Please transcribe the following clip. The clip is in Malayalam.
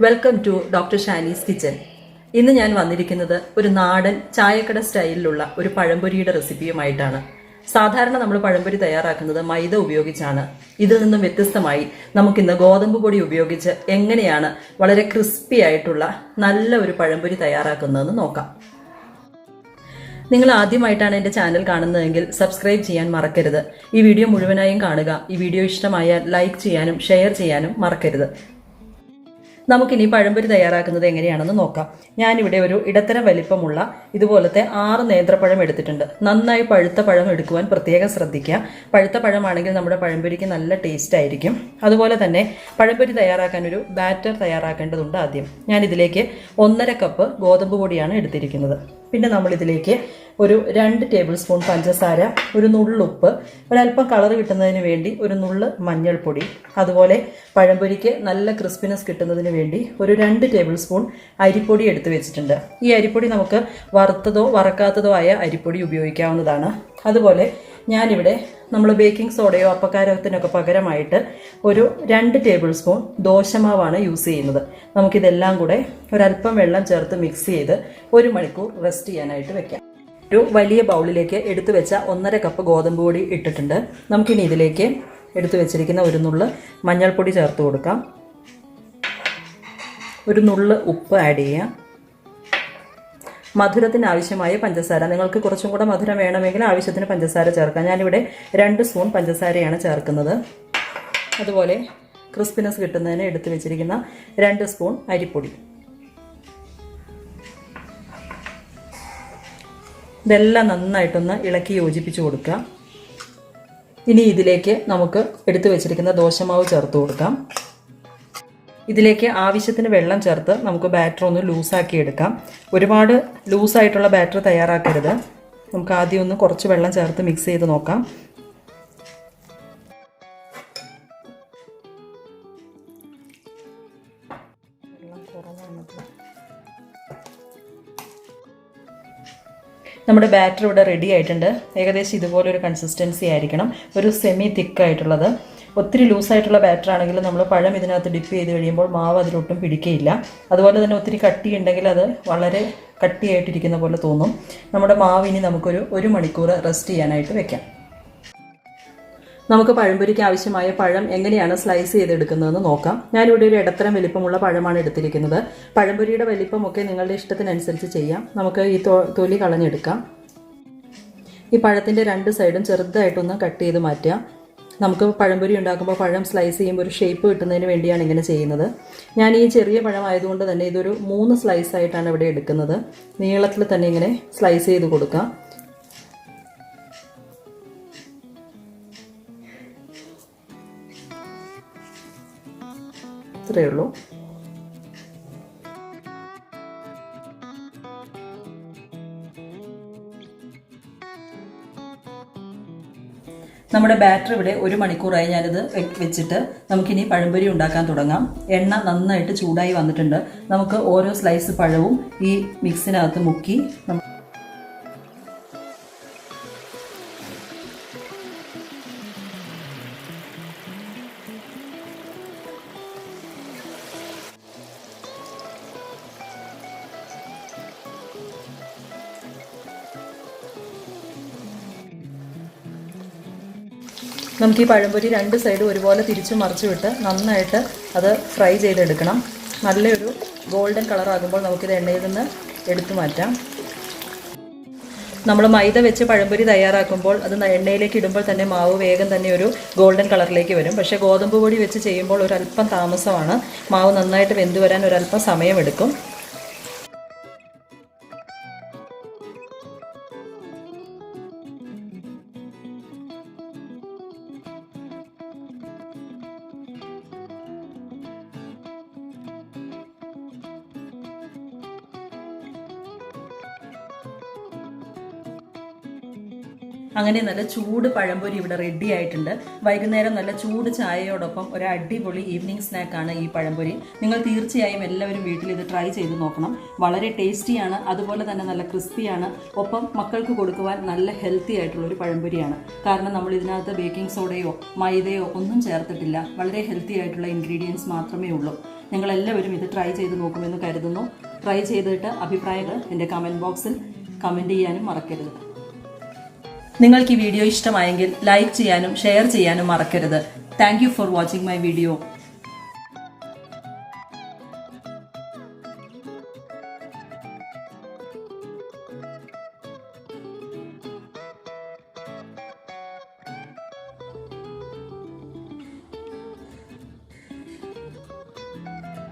Welcome to doctor Shani's kitchen. ഇന്ന് ഞാൻ വന്നിരിക്കുന്നത് ഒരു നാടൻ ചായക്കട സ്റ്റൈലിലുള്ള ഒരു പഴംപൊരിയുടെ റെസിപ്പിയുമായിട്ടാണ്. സാധാരണ നമ്മൾ പഴംപൊരി തയ്യാറാക്കുന്നത് മൈദ ഉപയോഗിച്ചാണ്. ഇതിൽ നിന്നും വ്യത്യസ്തമായി നമുക്കിന്ന് ഗോതമ്പ് പൊടി ഉപയോഗിച്ച് എങ്ങനെയാണ് വളരെ ക്രിസ്പി ആയിട്ടുള്ള നല്ല ഒരു പഴംപൊരി തയ്യാറാക്കുന്നതെന്ന് നോക്കാം. നിങ്ങൾ ആദ്യമായിട്ടാണ് എൻ്റെ ചാനൽ കാണുന്നതെങ്കിൽ സബ്സ്ക്രൈബ് ചെയ്യാൻ മറക്കരുത്. ഈ വീഡിയോ മുഴുവനായും കാണുക. ഈ വീഡിയോ ഇഷ്ടമായാൽ ലൈക്ക് ചെയ്യാനും ഷെയർ ചെയ്യാനും മറക്കരുത്. നമുക്കിനി പഴംപൊരി തയ്യാറാക്കുന്നത് എങ്ങനെയാണെന്ന് നോക്കാം. ഞാനിവിടെ ഒരു ഇടത്തരം വലിപ്പമുള്ള ഇതുപോലത്തെ 6 നേന്ത്രപ്പഴം എടുത്തിട്ടുണ്ട്. നന്നായി പഴുത്ത പഴം എടുക്കുവാൻ പ്രത്യേകം ശ്രദ്ധിക്കുക. പഴുത്ത പഴമാണെങ്കിൽ നമ്മുടെ പഴംപൊരിക്ക് നല്ല ടേസ്റ്റ് ആയിരിക്കും. അതുപോലെ തന്നെ പഴംപൊരി തയ്യാറാക്കാൻ ഒരു ബാറ്റർ തയ്യാറാക്കേണ്ടതുണ്ട്. ആദ്യം ഞാനിതിലേക്ക് 1.5 കപ്പ് ഗോതമ്പ് പൊടിയാണ് എടുത്തിരിക്കുന്നത്. പിന്നെ നമ്മളിതിലേക്ക് ഒരു 2 ടേബിൾ സ്പൂൺ പഞ്ചസാര, ഒരു നുള്ളുപ്പ്, ഒരല്പം കളർ കിട്ടുന്നതിന് വേണ്ടി ഒരു നുള്ള് മഞ്ഞൾപ്പൊടി, അതുപോലെ പഴംപൊരിക്ക് നല്ല ക്രിസ്പിനെസ് കിട്ടുന്നതിന് വേണ്ടി ഒരു 2 ടേബിൾ സ്പൂൺ അരിപ്പൊടി എടുത്തു വെച്ചിട്ടുണ്ട്. ഈ അരിപ്പൊടി നമുക്ക് വറുത്തതോ വറക്കാത്തതോ ആയ അരിപ്പൊടി ഉപയോഗിക്കാവുന്നതാണ്. അതുപോലെ ഞാനിവിടെ നമ്മൾ ബേക്കിംഗ് സോഡയോ അപ്പക്കാരത്തിനൊക്കെ പകരമായിട്ട് ഒരു 2 ടേബിൾ സ്പൂൺ ദോശമാവാണ് യൂസ് ചെയ്യുന്നത്. നമുക്കിതെല്ലാം കൂടെ ഒരല്പം വെള്ളം ചേർത്ത് മിക്സ് ചെയ്ത് 1 മണിക്കൂർ റെസ്റ്റ് ചെയ്യാനായിട്ട് വെക്കാം. ഒരു വലിയ ബൗളിലേക്ക് എടുത്തു വെച്ച 1.5 കപ്പ് ഗോതമ്പ് പൊടി ഇട്ടിട്ടുണ്ട്. നമുക്കിനി ഇതിലേക്ക് എടുത്തു വെച്ചിരിക്കുന്ന ഒരു നുള്ള് മഞ്ഞൾപ്പൊടി ചേർത്ത് കൊടുക്കാം. ഒരു നുള്ള് ഉപ്പ് ആഡ് ചെയ്യാം. മധുരത്തിന് ആവശ്യമായ പഞ്ചസാര, നിങ്ങൾക്ക് കുറച്ചും കൂടെ മധുരം വേണമെങ്കിൽ ആവശ്യത്തിന് പഞ്ചസാര ചേർക്കാം. ഞാനിവിടെ 2 സ്പൂൺ പഞ്ചസാരയാണ് ചേർക്കുന്നത്. അതുപോലെ ക്രിസ്പിനെസ് കിട്ടുന്നതിന് എടുത്തു വെച്ചിരിക്കുന്ന 2 സ്പൂൺ അരിപ്പൊടി. ഇതെല്ലാം നന്നായിട്ടൊന്ന് ഇളക്കി യോജിപ്പിച്ച് കൊടുക്കുക. ഇനി ഇതിലേക്ക് നമുക്ക് എടുത്തു വെച്ചിരിക്കുന്ന ദോശമാവ് ചേർത്ത് കൊടുക്കാം. ഇതിലേക്ക് ആവശ്യത്തിന് വെള്ളം ചേർത്ത് നമുക്ക് ബാറ്റർ ഒന്ന് ലൂസാക്കി എടുക്കാം. ഒരുപാട് ലൂസായിട്ടുള്ള ബാറ്റർ തയ്യാറാക്കരുത്. നമുക്ക് ആദ്യം ഒന്ന് കുറച്ച് വെള്ളം ചേർത്ത് മിക്സ് ചെയ്ത് നോക്കാം. നമ്മുടെ ബാറ്റർ ഇവിടെ റെഡി ആയിട്ടുണ്ട്. ഏകദേശം ഇതുപോലൊരു കൺസിസ്റ്റൻസി ആയിരിക്കണം, ഒരു സെമി തിക്കായിട്ടുള്ളത്. ഒത്തിരി ലൂസായിട്ടുള്ള ബാറ്റർ ആണെങ്കിൽ നമ്മൾ പഴം ഇതിനകത്ത് ഡിപ്പ് ചെയ്ത് കഴിയുമ്പോൾ മാവ് അതിലൊട്ടും പിടിക്കുകയില്ല. അതുപോലെ തന്നെ ഒത്തിരി കട്ടി ഉണ്ടെങ്കിൽ അത് വളരെ കട്ടിയായിട്ടിരിക്കുന്ന പോലെ തോന്നും. നമ്മുടെ മാവ് ഇനി നമുക്കൊരു 1 മണിക്കൂർ റെസ്റ്റ് ചെയ്യാനായിട്ട് വെക്കാം. നമുക്ക് പഴംപൊരിക്ക് ആവശ്യമായ പഴം എങ്ങനെയാണ് സ്ലൈസ് ചെയ്തെടുക്കുന്നതെന്ന് നോക്കാം. ഞാനിവിടെ ഒരു ഇടത്തരം വലിപ്പമുള്ള പഴമാണ് എടുത്തിരിക്കുന്നത്. പഴംപൊരിയുടെ വലിപ്പമൊക്കെ നിങ്ങളുടെ ഇഷ്ടത്തിനനുസരിച്ച് ചെയ്യാം. നമുക്ക് ഈ തൊലി കളഞ്ഞെടുക്കാം. ഈ പഴത്തിൻ്റെ 2 സൈഡും ചെറുതായിട്ടൊന്ന് കട്ട് ചെയ്ത് മാറ്റാം. നമുക്ക് പഴംപൊരി ഉണ്ടാക്കുമ്പോൾ പഴം സ്ലൈസ് ചെയ്യുമ്പോൾ ഒരു ഷേപ്പ് കിട്ടുന്നതിന് വേണ്ടിയാണ് ഇങ്ങനെ ചെയ്യുന്നത്. ഞാൻ ഈ ചെറിയ പഴം ആയതുകൊണ്ട് തന്നെ ഇതൊരു 3 സ്ലൈസ് ആയിട്ടാണ് ഇവിടെ എടുക്കുന്നത്. നീളത്തിൽ തന്നെ ഇങ്ങനെ സ്ലൈസ് ചെയ്ത് കൊടുക്കാം. ഇത്രയേ ഉള്ളൂ. നമ്മുടെ ബാറ്റർ ഇവിടെ 1 മണിക്കൂറായി ഞാനിത് വെച്ചിട്ട് നമുക്കിനി പഴംപൊരി ഉണ്ടാക്കാൻ തുടങ്ങാം. എണ്ണ നന്നായിട്ട് ചൂടായി വന്നിട്ടുണ്ട്. നമുക്ക് ഓരോ സ്ലൈസ് പഴവും ഈ മിക്സിനകത്ത് മുക്കി നമുക്ക് ഈ പഴംപൊരി 2 സൈഡും ഒരുപോലെ തിരിച്ചു മറിച്ചു വിട്ട് നന്നായിട്ട് അത് ഫ്രൈ ചെയ്തെടുക്കണം. നല്ലൊരു ഗോൾഡൻ കളറാകുമ്പോൾ നമുക്കിത് എണ്ണയിൽ നിന്ന് എടുത്തു മാറ്റാം. നമ്മൾ മൈദ വെച്ച് പഴംപൊരി തയ്യാറാക്കുമ്പോൾ അത് എണ്ണയിലേക്ക് ഇടുമ്പോൾ തന്നെ മാവ് വേഗം തന്നെ ഒരു ഗോൾഡൻ കളറിലേക്ക് വരും. പക്ഷേ ഗോതമ്പ് പൊടി വെച്ച് ചെയ്യുമ്പോൾ ഒരല്പം താമസമാണ്. മാവ് നന്നായിട്ട് വെന്ത് വരാൻ ഒരല്പം സമയമെടുക്കും. അങ്ങനെ നല്ല ചൂട് പഴംപൊരി ഇവിടെ റെഡി ആയിട്ടുണ്ട്. വൈകുന്നേരം നല്ല ചൂട് ചായയോടൊപ്പം ഒരു അടിപൊളി ഈവനിങ് സ്നാക്കാണ് ഈ പഴംപൊരി. നിങ്ങൾ തീർച്ചയായും എല്ലാവരും വീട്ടിൽ ഇത് ട്രൈ ചെയ്ത് നോക്കണം. വളരെ ടേസ്റ്റിയാണ്, അതുപോലെ തന്നെ നല്ല ക്രിസ്പിയാണ്. ഒപ്പം മക്കൾക്ക് കൊടുക്കുവാൻ നല്ല ഹെൽത്തി ആയിട്ടുള്ള ഒരു പഴംപൊരിയാണ്. കാരണം നമ്മൾ ഇതിനകത്ത് ബേക്കിംഗ് സോഡയോ മൈദയോ ഒന്നും ചേർത്തിട്ടില്ല. വളരെ ഹെൽത്തി ആയിട്ടുള്ള ഇൻഗ്രീഡിയൻസ് മാത്രമേ ഉള്ളൂ. ഞങ്ങളെല്ലാവരും ഇത് ട്രൈ ചെയ്ത് നോക്കുമെന്ന് കരുതുന്നു. ട്രൈ ചെയ്തിട്ട് അഭിപ്രായങ്ങൾ എൻ്റെ കമൻറ്റ് ബോക്സിൽ കമൻറ്റ് ചെയ്യാനും മറക്കരുത്. നിങ്ങൾക്ക് ഈ വീഡിയോ ഇഷ്ടമായെങ്കിൽ ലൈക്ക് ചെയ്യാനും ഷെയർ ചെയ്യാനും മറക്കരുത്. Thank you for watching my video.